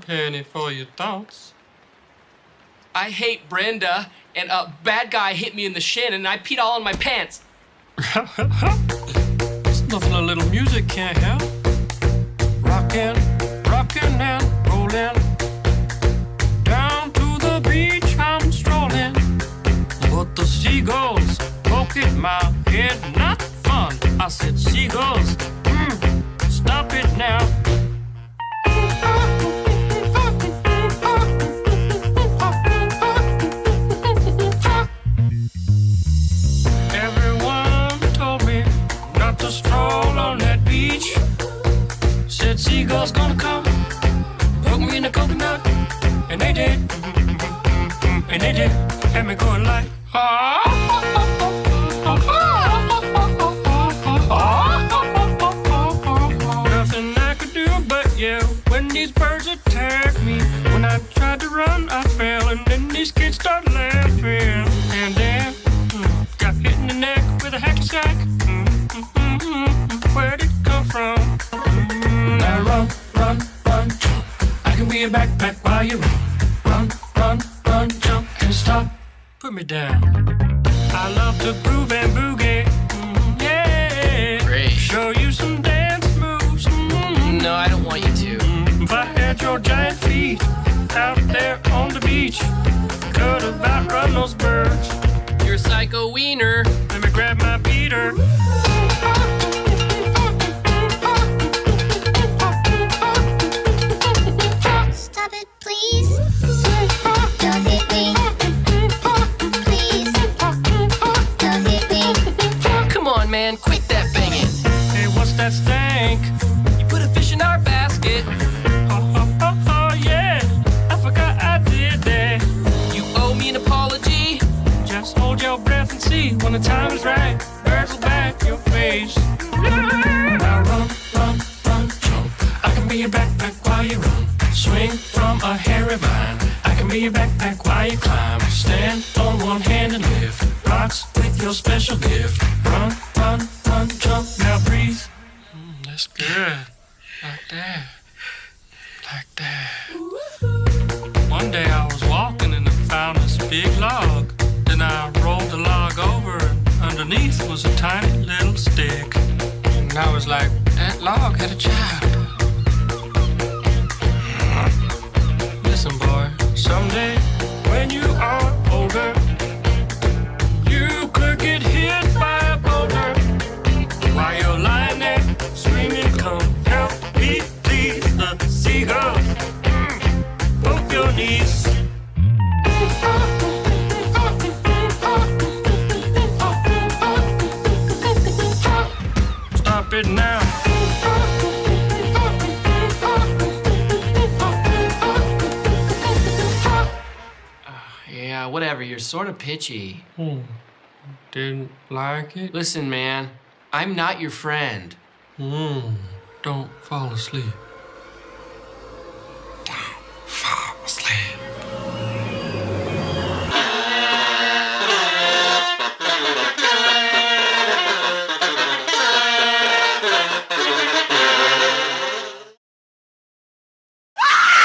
Penny for your thoughts. I hate Brenda, and a bad guy hit me in the shin, and I peed all in my pants. It's nothing a little music can't help. Rockin', rockin' and rollin'. Down to the beach I'm strolling. But the seagulls poke at my head, not fun. I said, seagulls, stop it now. Everyone told me not to stroll on that beach. Said seagulls gonna come, poke me in the coconut, and they did, and they did, had me going like, nothing I could do but yell when these birds attacked me. When I tried to run, I fell, and then these kids started laughing, and then got hit in the neck with a hacky sack. Where did it come from? Now run, run, run, jump. I can be a backpack while you run. Run, run, run, jump, and stop. Put me down. I love to groove and boogie. Yeah. Great. Show you some dance moves. No, I don't want you to. If I had your giant feet out there on the beach, could have outrun those birds. You're a psycho wiener. Let me grab my beater. Stop it, please. Don't hit me. Please. Don't hit me. Come on, man, quit that banging. Hey, what's that stank? You put a fish in our basket. Oh, yeah. I forgot I did that. You owe me an apology. Just hold your breath and see when the time is right. Birds will back your face. Now run, run, run, jump. I can be your backpack while you run. Swing from a hairy vine. I can be your backpack while you climb. Stand on one hand and lift rocks with your special gift. Run, run, run, jump. Now breathe. That's good. Like that. Like that. One day I was walking and I found this big log. Then I rolled the log over and underneath was a tiny little stick. And I was like, that log had a child. Listen, boy, someday when you are older, you could get hit by a boulder while you're lying there screaming, come help me, please. The seagulls poke your knees. Stop it now. Yeah, whatever, you're sort of pitchy. Didn't like it? Listen, man, I'm not your friend. Don't fall asleep.